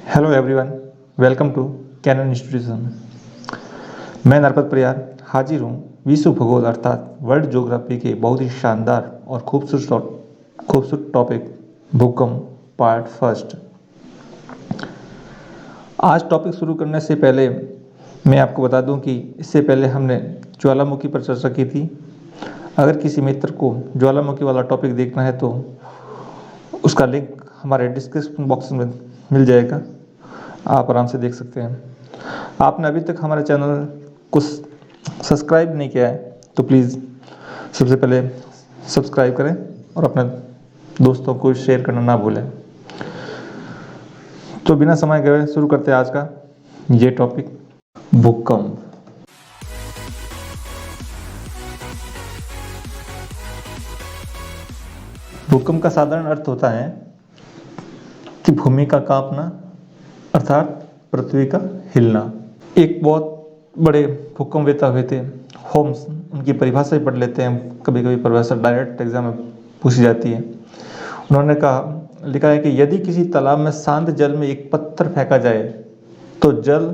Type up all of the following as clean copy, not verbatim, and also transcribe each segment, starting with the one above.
Hello everyone, welcome to Canon institution. मैं नरपत परियार हाजिर हूँ विश्व भूगोल अर्थात वर्ल्ड ज्योग्राफी के बहुत ही शानदार और खूबसूरत टॉपिक भूकंप पार्ट फर्स्ट। आज टॉपिक शुरू करने से पहले मैं आपको बता दूं कि इससे पहले हमने ज्वालामुखी पर चर्चा की थी। अगर किसी मित्र को ज्वालामुखी वाला टॉपिक देखना है तो उसका लिंक हमारे डिस्क्रिप्शन बॉक्स में मिल जाएगा, आप आराम से देख सकते हैं। आपने अभी तक हमारे चैनल को सब्सक्राइब नहीं किया है तो प्लीज़ सबसे पहले सब्सक्राइब करें और अपने दोस्तों को शेयर करना ना भूलें। तो बिना समय गए शुरू करते हैं आज का ये टॉपिक भूकंप। भूकंप का साधारण अर्थ होता है कि भूमि का कांपना अर्थात पृथ्वी का हिलना। एक बहुत बड़े भूकंपवेत्ता हुए थे होम्स, उनकी परिभाषा ही पढ़ लेते हैं। कभी कभी परिभाषा डायरेक्ट एग्जाम में पूछी जाती है। उन्होंने लिखा है कि यदि किसी तालाब में शांत जल में एक पत्थर फेंका जाए तो जल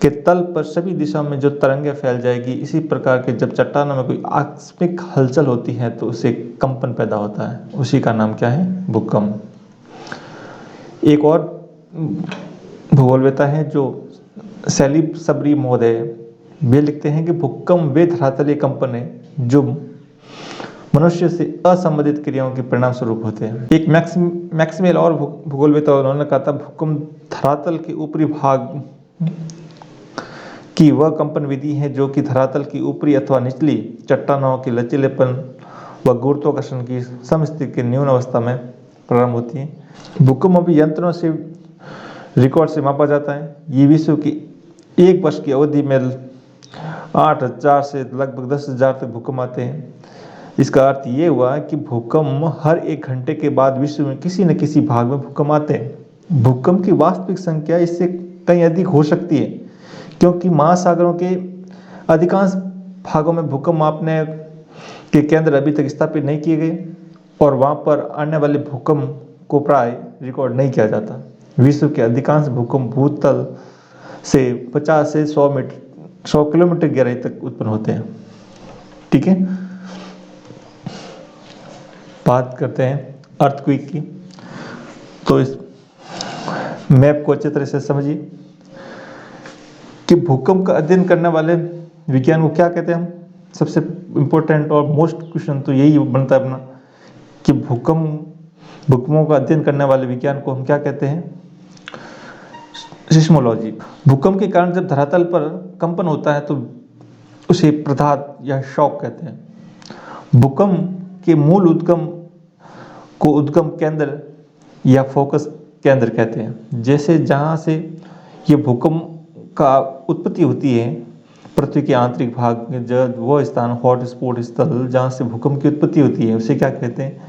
के तल पर सभी दिशाओं में जो तरंगें फैल जाएगी। इसी प्रकार के जब चट्टानों में कोई आकस्मिक हलचल होती है तो उससे कंपन पैदा होता है, उसी का नाम क्या है? भूकंप। एक और भूगोलवेत्ता है जो सैलिब सबरी महोदय, वे लिखते हैं कि भूकंप वे धरातलीय कंपन है जो मनुष्य से असंबंधित क्रियाओं के परिणाम स्वरूप होते हैं। एक मैक्सवेल और भूगोलवेत्ता उन्होंने कहा था भूकंप धरातल के ऊपरी भाग की वह कंपन विधि है जो कि धरातल की ऊपरी अथवा निचली चट्टानों के लचीलेपन व गुरुत्वाकर्षण की समस्थिति के न्यून अवस्था में प्रारंभ होती है। भूकंप अभी यंत्रों से रिकॉर्ड से मापा जाता है। ये विश्व की एक वर्ष की अवधि में 8,000 से लगभग 10,000 तक भूकंप आते हैं। इसका अर्थ ये हुआ कि भूकंप हर 1 घंटे के बाद विश्व में किसी न किसी भाग में भूकंप आते हैं। भूकंप की वास्तविक संख्या इससे कहीं अधिक हो सकती है क्योंकि महासागरों के अधिकांश भागों में भूकंप मापने के केंद्र अभी तक स्थापित नहीं किए गए और वहाँ पर आने वाले भूकंप को प्राय रिकॉर्ड नहीं किया जाता। विश्व के अधिकांश भूकंप भूतल से 50 से 100 किलोमीटर गहराई तक उत्पन्न होते हैं। ठीक है, बात करते हैं अर्थक्वेक की। तो इस मैप को अच्छी तरह से समझिए कि भूकंप का अध्ययन करने वाले विज्ञान को क्या कहते हैं हम। सबसे इम्पोर्टेंट और मोस्ट क्वेश्चन तो यही बनता है अपना कि भूकंपों का अध्ययन करने वाले विज्ञान को हम क्या कहते हैं? सिस्मोलॉजी। भूकंप के कारण जब धरातल पर कंपन होता है तो उसे प्रधात या शॉक कहते हैं। भूकंप के मूल उद्गम को उद्गम केंद्र या फोकस केंद्र कहते हैं। जैसे जहाँ से ये भूकंप का उत्पत्ति होती है पृथ्वी के आंतरिक भाग में, जब वो स्थान हॉट स्पॉट स्थल जहाँ से भूकंप की उत्पत्ति होती है उसे क्या कहते हैं?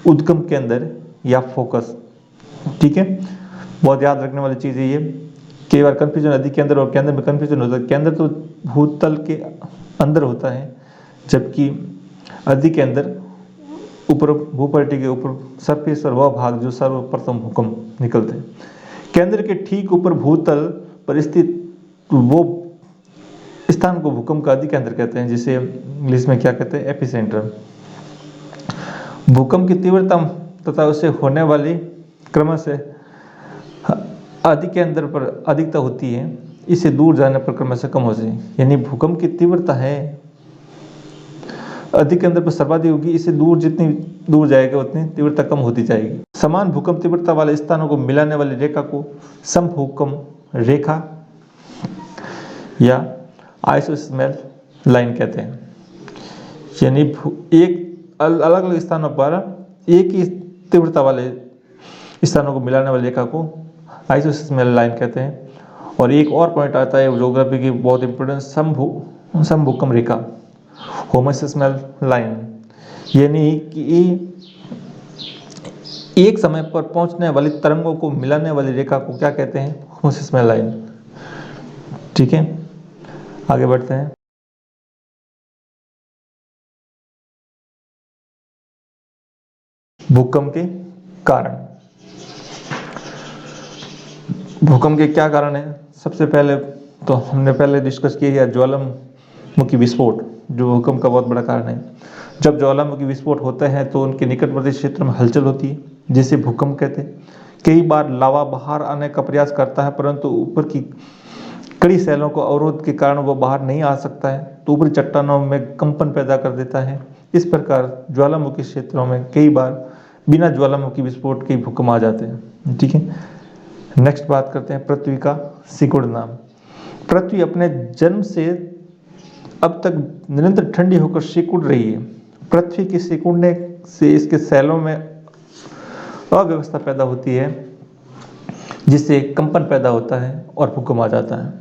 उद्गम केंद्र या फोकस। ठीक है, बहुत याद रखने वाली चीज़ है ये। कई बार कन्फ्यूजन अधिक केंद्र और केंद्र में कन्फ्यूजन होता है। केंद्र तो भूतल के अंदर होता है जबकि अधिक केंद्र ऊपर भूपट्टी के ऊपर सरफेस और वह भाग जो सर्वप्रथम भूकंप निकलते हैं। केंद्र के ठीक ऊपर भूतल पर स्थित वो स्थान को भूकंप का अधिक केंद्र कहते हैं, जिसे इंग्लिश में क्या कहते हैं? एपिसेंटर। भूकंप की तीव्रता तथा उससे होने वाली क्रमशः अधिक केंद्र पर अधिकता होती है, इससे दूर जाने पर क्रमशः कम हो जाएगी। यानी भूकंप की तीव्रता है अधिक केंद्र पर सर्वाधिक होगी, इससे दूर जितनी दूर जाएगा उतनी तीव्रता कम होती जाएगी। समान भूकंप तीव्रता वाले स्थानों को मिलाने वाली रेखा को समभूकंप रेखा या आइसोसेलेस लाइन कहते हैं। यानी एक अलग अलग स्थानों पर एक ही तीव्रता वाले स्थानों को मिलाने वाली रेखा को आइसोसेलेस लाइन कहते हैं। और एक और पॉइंट आता है ज्योग्राफी की बहुत इंपॉर्टेंट, समभूकंप रेखा, होमोसेलेस लाइन। यानी कि एक समय पर पहुंचने वाली तरंगों को मिलाने वाली रेखा को क्या कहते हैं? होमोसेलेस लाइन। ठीक है, आगे बढ़ते हैं। भूकंप के कारण भूकंप के क्या कारण है? सबसे पहले तो हमने पहले डिस्कस किया ज्वालामुखी विस्फोट, जो भूकंप का बहुत बड़ा कारण है। जब ज्वालामुखी विस्फोट होते हैं तो उनके निकटवर्ती क्षेत्र में हलचल होती है, जिसे भूकंप कहते हैं। कई बार लावा बाहर आने का प्रयास करता है, परंतु ऊपर की कड़ी शैलों को अवरोध के कारण वो बाहर नहीं आ सकता है, तो ऊपरी चट्टानों में कंपन पैदा कर देता है। इस प्रकार ज्वालामुखी क्षेत्रों में कई बार बिना ज्वालामुखी विस्फोट के भूकंप आ जाते हैं। ठीक है, नेक्स्ट बात करते हैं पृथ्वी का सिकुड़ नाम। पृथ्वी अपने जन्म से अब तक निरंतर ठंडी होकर सिकुड़ रही है। पृथ्वी के सिकुड़ने से इसके सेलों में अव्यवस्था पैदा होती है, जिससे कंपन पैदा होता है और भूकंप आ जाता है।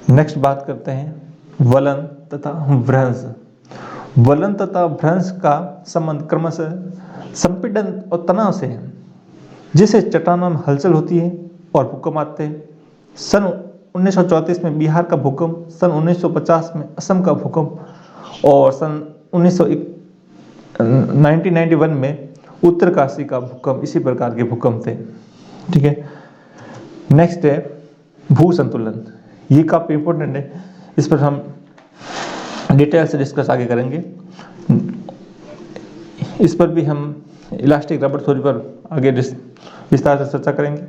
नेक्स्ट बात करते हैं वलन तथा भ्रंश। वलन तथा भ्रंश का संबंध क्रमशः संपीड़न और तनाव से है, जिससे चट्टानों में हलचल होती है और भूकंप आते हैं। सन 1934 में बिहार का भूकंप, सन 1950 में असम का भूकंप और सन 1991 में उत्तरकाशी का भूकंप इसी प्रकार के भूकंप थे। ठीक है, नेक्स्ट है भू संतुलन। ये काफी इंपॉर्टेंट है, इस पर हम डिटेल से डिस्कस आगे करेंगे। इस पर भी हम इलास्टिक रबर थ्योरी पर आगे विस्तार से चर्चा करेंगे।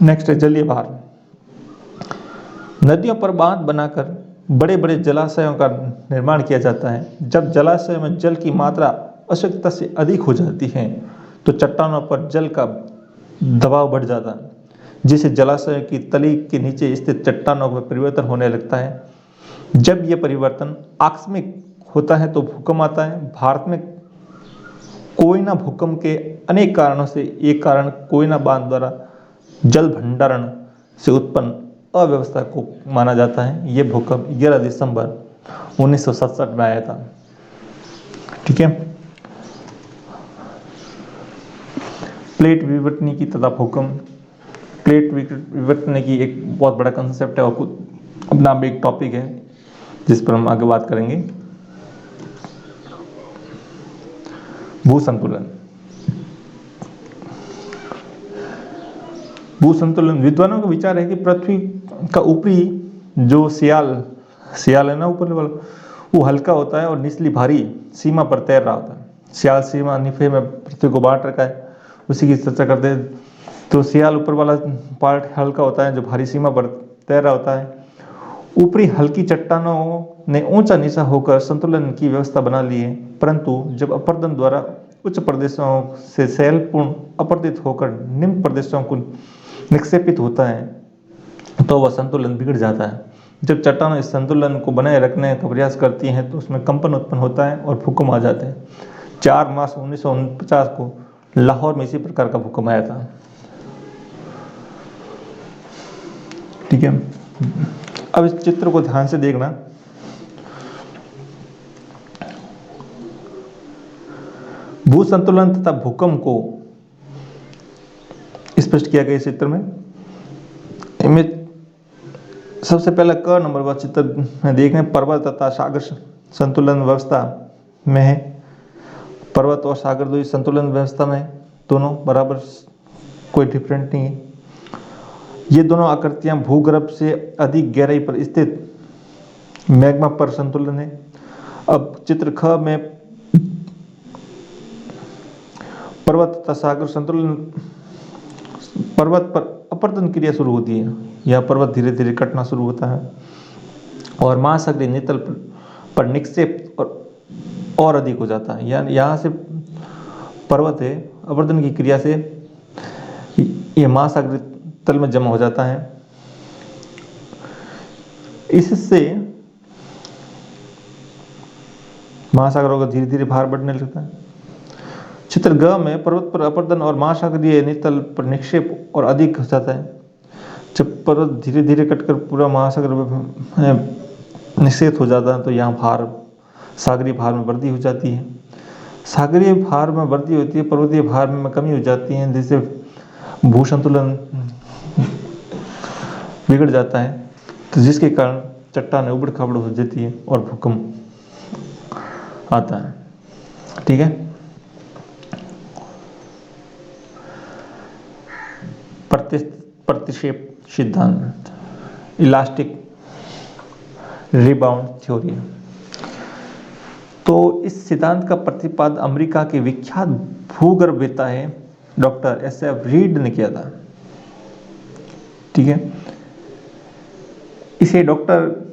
नेक्स्ट है जलीय भार। नदियों पर बांध बनाकर बड़े बड़े जलाशयों का निर्माण किया जाता है। जब जलाशय में जल की मात्रा आवश्यकता से अधिक हो जाती है तो चट्टानों पर जल का दबाव बढ़ जाता है, जिससे जलाशय की तली के नीचे स्थित चट्टानों में परिवर्तन होने लगता है। जब यह परिवर्तन आकस्मिक होता है तो भूकंप आता है। भारत में कोयना भूकंप के अनेक कारणों से एक कारण कोयना बांध द्वारा जल भंडारण से उत्पन्न अव्यवस्था को माना जाता है। यह भूकंप 11 दिसंबर 1967 में आया था। ठीक है, प्लेट विवर्तनिकी तथा भूकंप। प्लेट विवर्तनिकी एक बहुत बड़ा कंसेप्ट है और अपना भी एक टॉपिक है जिस पर हम आगे बात करेंगे। भू संतुलन। भू संतुलन विद्वानों का विचार है कि पृथ्वी का ऊपरी जो सियाल है ना, ऊपर वाला, वो हल्का होता है और निचली भारी सीमा पर तैर रहा होता है। सियाल सीमा निफे में पृथ्वी को बांट रखा है, उसी की चर्चा करते हैं। तो सियाल ऊपर वाला पार्ट हल्का होता है जो भारी सीमा पर तैर रहा होता है। ऊपरी हल्की चट्टानों ने ऊंचा नीचा होकर संतुलन की व्यवस्था बना ली है, परंतु जब अपरदन द्वारा उच्च प्रदेशों से शैलपूर्ण अपरदित होकर निम्न प्रदेशों को निक्षेपित होता है तो वह संतुलन बिगड़ जाता है। जब चट्टानें इस संतुलन को बनाए रखने का प्रयास करती हैं तो उसमें कंपन उत्पन्न होता है और भूकंप आ जाते हैं। 4 मार्च 1949 को लाहौर में इसी प्रकार का भूकंप आया था। ठीक है, अब इस चित्र को ध्यान से देखना। भू संतुलन तथा भूकंप को स्पष्ट किया गया चित्र में। इमेज सबसे पहला क नंबर वाला चित्र में देख रहे हैं, पर्वत तथा सागर संतुलन व्यवस्था में है। पर्वत और सागर दो संतुलन व्यवस्था में, दोनों बराबर, कोई डिफरेंट नहीं है। ये दोनों आकृतियां भूगर्भ से अधिक गहराई पर स्थित मैग्मा पर संतुलन है। अब चित्र ख में पर्वत तथा सागर संतुलन। पर्वत पर अपरदन क्रिया शुरू होती है, यह पर्वत धीरे धीरे कटना शुरू होता है और महासागरीय नितल पर निक्षेप और अधिक हो जाता है। यानी यहाँ से पर्वत है, अपरदन की क्रिया से यह महासागरीय तल में जमा हो जाता है। इससे महासागरों का धीरे धीरे भार बढ़ने लगता है। चित्र ग में पर्वत पर अपरदन और महासागरीय नितल पर निक्षेप और अधिक हो जाता है। जब पर्वत धीरे धीरे कटकर पूरा महासागर में निक्षेप हो जाता है तो यहाँ भार, सागरीय भार में वृद्धि हो जाती है। सागरीय भार में वृद्धि होती है, पर्वतीय भार में कमी हो जाती है, जिससे भू संतुलन बिगड़ जाता है, तो जिसके कारण चट्टानें उबड़ खाबड़ हो जाती है और भूकंप आता है। ठीक है, प्रतिक्षेप सिद्धांत, इलास्टिक रिबाउंड थ्योरी। तो इस सिद्धांत का प्रतिपादन अमेरिका के विख्यात भूगर्भवेत्ता है डॉक्टर एसएफ रीड ने किया था। ठीक है, इसे डॉक्टर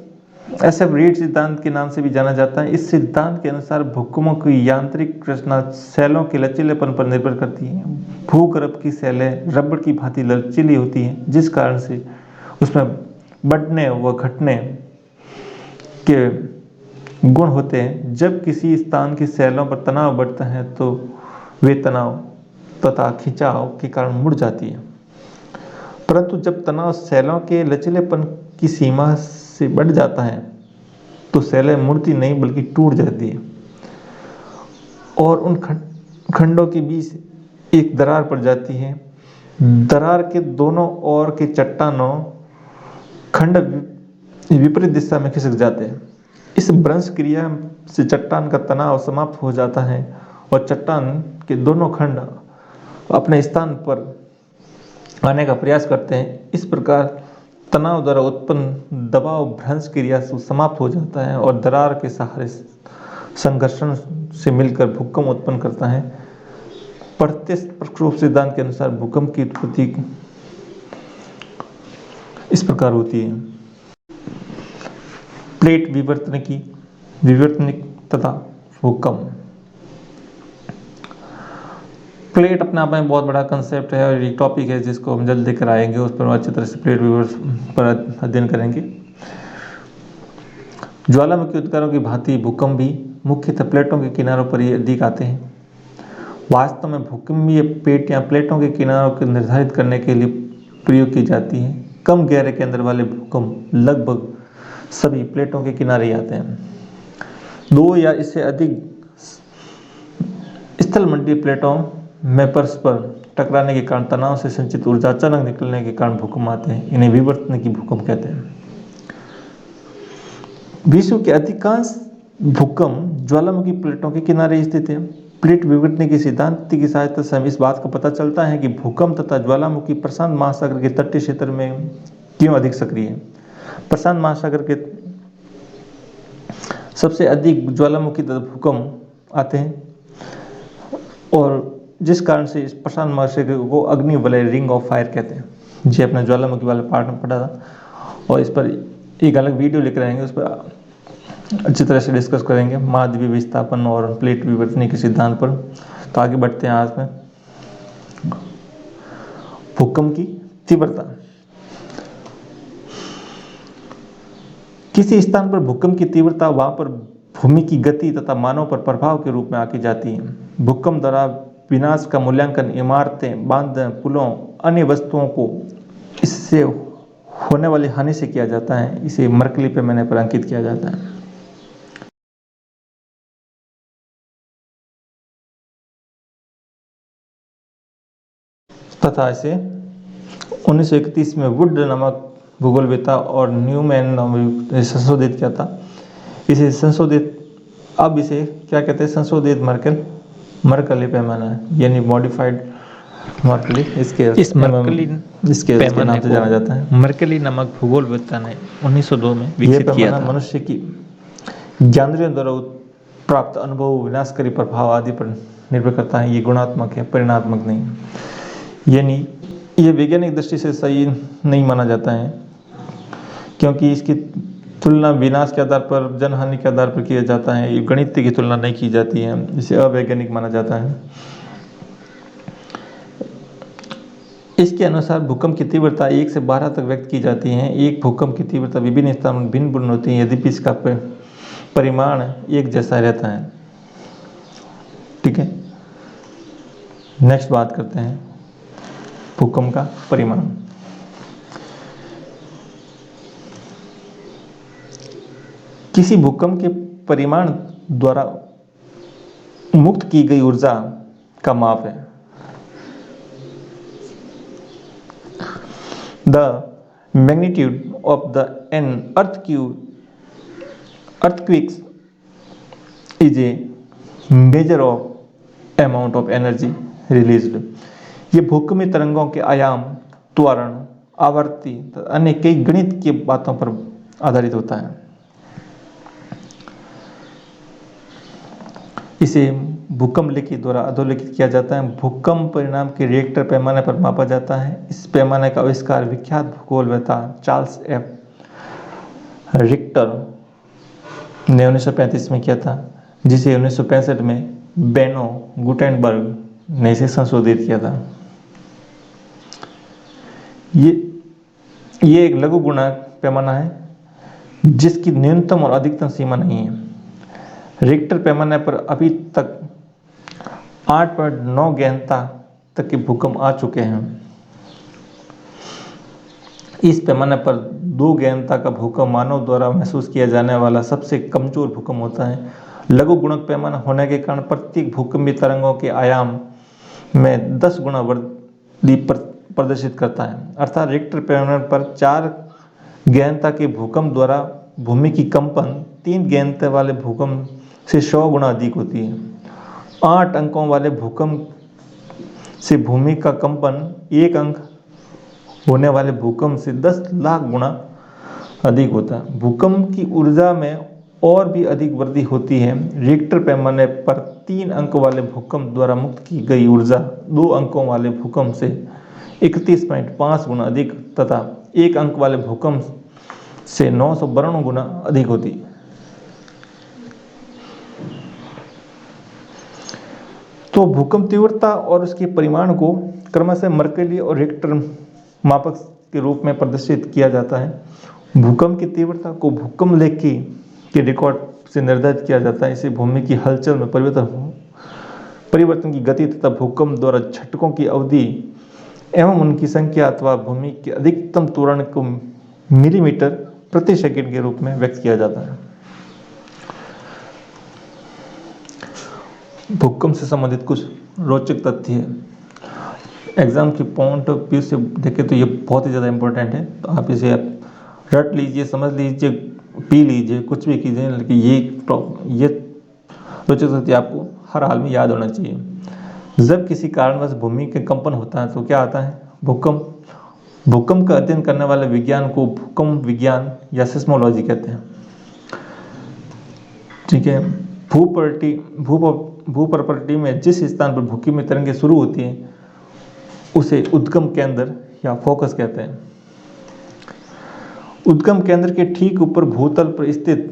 एसएफ रीड सिद्धांत के नाम से भी जाना जाता है। इस सिद्धांत के अनुसार भूकंपों की यांत्रिक रचना सेलों के लचीलेपन पर निर्भर करती है। भूगर्भ की सेलें रबड़ की भांति लचीली होती हैं, जिस कारण से उसमें बढ़ने व घटने के गुण होते हैं। जब किसी स्थान की सेलों पर तनाव बढ़ता है तो वे तनाव तथा खिंचाव के कारण मुड़ जाती है, परंतु जब तनाव सेलों के लचीलेपन की सीमा से बढ़ जाता है तो सेलें मुड़ती नहीं बल्कि टूट जाती है और उन खंडों के बीच एक दरार पड़ जाती है। दरार के दोनों ओर के चट्टानों खंड विपरीत दिशा में खिसक जाते हैं। इस भ्रंश क्रिया से चट्टान का तनाव समाप्त हो जाता है और चट्टान के दोनों खंड अपने स्थान पर आने का प्रयास करते हैं। इस प्रकार तनाव द्वारा उत्पन्न दबाव भ्रंश क्रिया से समाप्त हो जाता है और दरार के सहारे संघर्षण से मिलकर भूकंप उत्पन्न करता है। प्रतिक्षेप सिद्धांत के अनुसार भूकंप की उत्पत्ति इस प्रकार होती है। प्लेट विवर्तनिक तथा भूकंप। प्लेट अपने आप में बहुत बड़ा कंसेप्ट है और एक टॉपिक है जिसको हम जल्द लेकर आएंगे, उस पर अच्छी तरह से प्लेट विवर्स पर अध्ययन करेंगे। ज्वालामुखी उद्गारों की भांति भूकंप भी मुख्यतः प्लेटों के किनारों पर ही अधिक आते हैं। वास्तव में भूकंपीय प्लेटियां प्लेटों के किनारों को निर्धारित करने के लिए प्रयोग की जाती हैं। कम गहरे केंद्र वाले भूकंप लगभग सभी प्लेटों के किनारे ही आते हैं। दो या इससे अधिक स्थलमंडलीय प्लेटों में परस्पर टकराने के कारण तनाव से संचित ऊर्जा अचानक निकलने के कारण भूकंप आते हैं। इन्हें विवर्तनिकी भूकंप कहते हैं। विश्व के अधिकांश भूकंप ज्वालामुखी प्लेटों के किनारे स्थित है। प्लेट विवर्तनिकी सिद्धांत की सहायता से हम इस बात का पता चलता है कि भूकंप तथा ज्वालामुखी प्रशांत महासागर के तटीय क्षेत्र में क्यों अधिक सक्रिय है। प्रशांत महासागर के सबसे अधिक ज्वालामुखी तथा भूकंप आते हैं और जिस कारण से इस प्रशांत महासागर को अग्नि वलय रिंग ऑफ फायर कहते हैं। जी अपने ज्वालामुखी वाले पार्ट में पढ़ा था और इस पर एक अलग वीडियो लेकर आएंगे, उस पर अच्छी तरह से डिस्कस करेंगे महाद्वीप विस्थापन और प्लेट विवर्तनिकी के सिद्धांत पर। तो आगे बढ़ते हैं। आज में भूकंप की तीव्रता। किसी स्थान पर भूकंप की तीव्रता वहां पर भूमि की गति तथा मानव पर प्रभाव के रूप में आकी जाती है। भूकंप द्वारा विनाश का मूल्यांकन इमारतें, बांध, पुलों, अन्य वस्तुओं को इससे होने वाली हानि से किया जाता है। इसे मरकली पे मैंने पर अंकित किया जाता है। तथा इसे 1931 में वुड नामक भूगोलवेत्ता और न्यूमैन नामक संशोधित किया था। इसे क्या कहते हैं, संशोधित मरकली पैमाना है, यानी मॉडिफाइड मरकली। इस मरकली के नाम से जाना जाता है। मरकली नामक भूगोलवेत्ता ने 1902 में विकसित किया था। मनुष्य की ज्ञानेंद्रियों द्वारा प्राप्त अनुभव, विनाशकारी प्रभाव आदि पर निर्भर करता है। ये गुणात्मक है, परिणात्मक नहीं। यानी ये वैज्ञानिक दृष्टि से सही नहीं माना जाता है, क्योंकि इसकी तुलना विनाश के आधार पर, जनहानि के आधार पर किया जाता है। ये गणित की तुलना नहीं की जाती है, इसे अवैज्ञानिक माना जाता है। इसके अनुसार भूकंप की तीव्रता 1 से 12 तक व्यक्त की जाती है। एक भूकंप की तीव्रता विभिन्न स्थानों में भिन्न होती है, यद्यपि इसका परिमाण एक जैसा रहता है। ठीक है, नेक्स्ट बात करते हैं भूकंप का परिमाण। किसी भूकंप के परिमाण द्वारा मुक्त की गई ऊर्जा का माप है। The magnitude of an earthquake is a measure of amount of energy released। ये भूकंपीय तरंगों के आयाम त्वरण, आवर्ती, अन्य कई गणित की बातों पर आधारित होता है। इसे भूकंप लिखित द्वारा अधोलिखित किया जाता है। भूकंप परिणाम के रिएक्टर पैमाने पर मापा जाता है। इस पैमाने का आविष्कार विख्यात भूगोलवेत्ता चार्ल्स एफ रिक्टर ने 1935 में किया था, जिसे 1965 में बेनो गुटेनबर्ग ने इसे संशोधित किया था। ये एक लघु गुणांक पैमाना है जिसकी न्यूनतम और अधिकतम सीमा नहीं है। रिक्टर पैमाने पर अभी तक 8.9 गहनता तक के भूकंप आ चुके हैं। इस पैमाने पर 2 गहनता का भूकंप मानव द्वारा महसूस किया जाने वाला सबसे कमजोर भूकंप होता है। लघु गुणक पैमाना होने के कारण प्रत्येक भूकंपीय तरंगों के आयाम में 10 गुना वृद्धि प्रदर्शित करता है। अर्थात रिक्टर पैमाने पर 4 गहनता के भूकंप द्वारा भूमि की कंपन 3 गहनता वाले भूकंप से 100 गुना अधिक होती है। 8 अंकों वाले भूकंप से भूमि का कंपन 1 अंक होने वाले भूकंप से 10 लाख गुना अधिक होता है। भूकंप की ऊर्जा में और भी अधिक वृद्धि होती है। रिक्टर पैमाने पर 3 अंक वाले भूकंप द्वारा मुक्त की गई ऊर्जा 2 अंकों वाले भूकंप से 31.5 गुना अधिक तथा 1 अंक वाले भूकंप से 992 गुना अधिक होती है। तो भूकंप तीव्रता और उसके परिमाण को क्रमशः मर्कली और रिक्टर मापक के रूप में प्रदर्शित किया जाता है। भूकंप की तीव्रता को भूकंप लेखी के रिकॉर्ड से निर्धारित किया जाता है। इसे भूमि की हलचल में परिवर्तन की गति तथा भूकंप द्वारा झटकों की अवधि एवं उनकी संख्या अथवा भूमि के अधिकतम त्वरण को मिलीमीटर प्रति सेकंड के रूप में व्यक्त किया जाता है। भूकंप से संबंधित कुछ रोचक तथ्य है। एग्जाम के पॉइंट ऑफ व्यू से देखें तो ये बहुत ही ज़्यादा इम्पोर्टेंट है। तो आप इसे रट लीजिए, समझ लीजिए, पी लीजिए, कुछ भी कीजिए, लेकिन ये रोचक तथ्य आपको हर हाल में याद होना चाहिए। जब किसी कारणवश भूमि के कंपन होता है तो क्या आता है? भूकंप। भूकंप का अध्ययन करने वाले विज्ञान को भूकंप विज्ञान या सिस्मोलॉजी कहते हैं। ठीक है। भूप्रपर्टी में जिस स्थान पर भूकंपीय तरंगें शुरू होती हैं उसे उद्गम केंद्र या फोकस कहते हैं। उद्गम केंद्र के ठीक ऊपर भूतल पर स्थित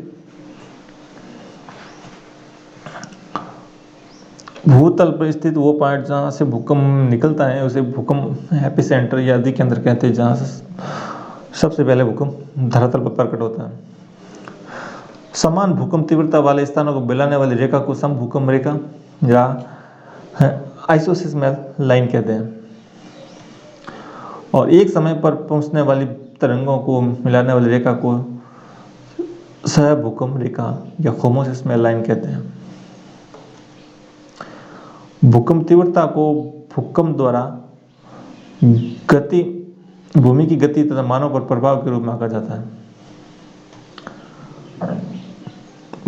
वो पॉइंट जहां से भूकंप निकलता है उसे भूकंप एपिसेंटर या अधिकेंद्र कहते हैं, जहां से सबसे पहले भूकंप धरातल पर प्रकट होता है। समान भूकंप तीव्रता वाले स्थानों को मिलाने वाली रेखा को समभूकंप रेखा या आइसोसील्स लाइन कहते हैं। और एक समय पर पहुंचने वाली तरंगों को मिलाने वाली रेखा को सहभूकंप रेखा या होमोसील्स लाइन कहते हैं। भूकंप तीव्रता को भूकंप द्वारा भूमि की गति तथा मानव पर प्रभाव के रूप में आंका जाता है।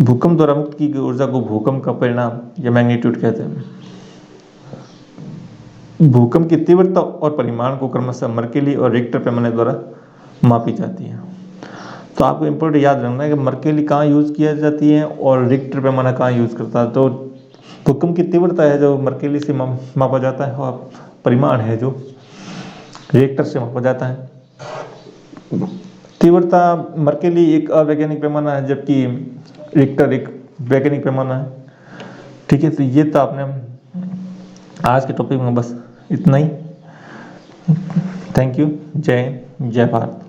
भूकंप द्वारा मुक्त की गई ऊर्जा को भूकंप का परिणाम या मैग्नीट्यूड कहते हैं। भूकंप की तीव्रता और परिमाण को क्रमशः मर्केली और रिक्टर पैमाने द्वारा मापी जाती है। तो आपको इम्पोर्टेंट याद रखना है कि मर्केली कहाँ यूज किया जाती है और रिक्टर पैमाना कहाँ यूज करता है। तो भूकंप की तीव्रता है जो मर्केली से मापा जाता है और परिमाण है जो रिक्टर से मापा जाता है। तीव्रता मर्केली एक अवैज्ञानिक पैमाना है जबकि रिक्टर एक वैज्ञानिक पैमाना है। ठीक है। तो ये तो आपने आज के टॉपिक में बस इतना ही। Thank you. जय हिंद, जय भारत।